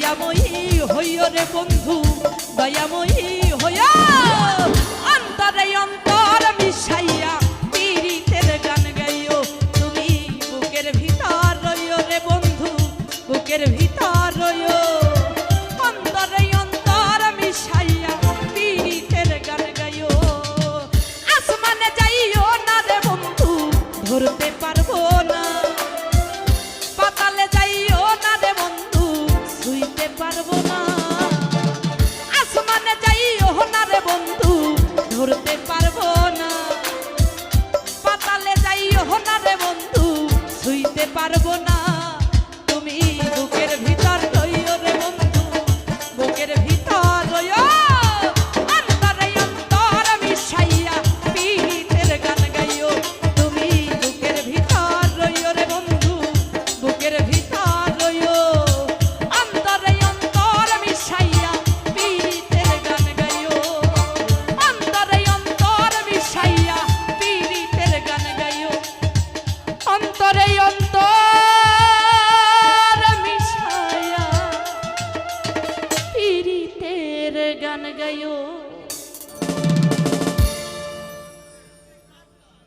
দয়াময়ী হইও রে বন্ধু দয়াময়ী হইও অন্তরে অন্তর মিশাইয়া পীড়িতের গান গাইও তুমি বুকের ভিতর রইও রে বন্ধু বুকের ভিতর রইও অন্তরে অন্তর মিশাইয়া পীড়িতের গান গাইও আসমানে যাইও না রে বন্ধু ধরতে পারবো না পাতালে যাইও না রে বন্ধু ছুঁইতে পারবো না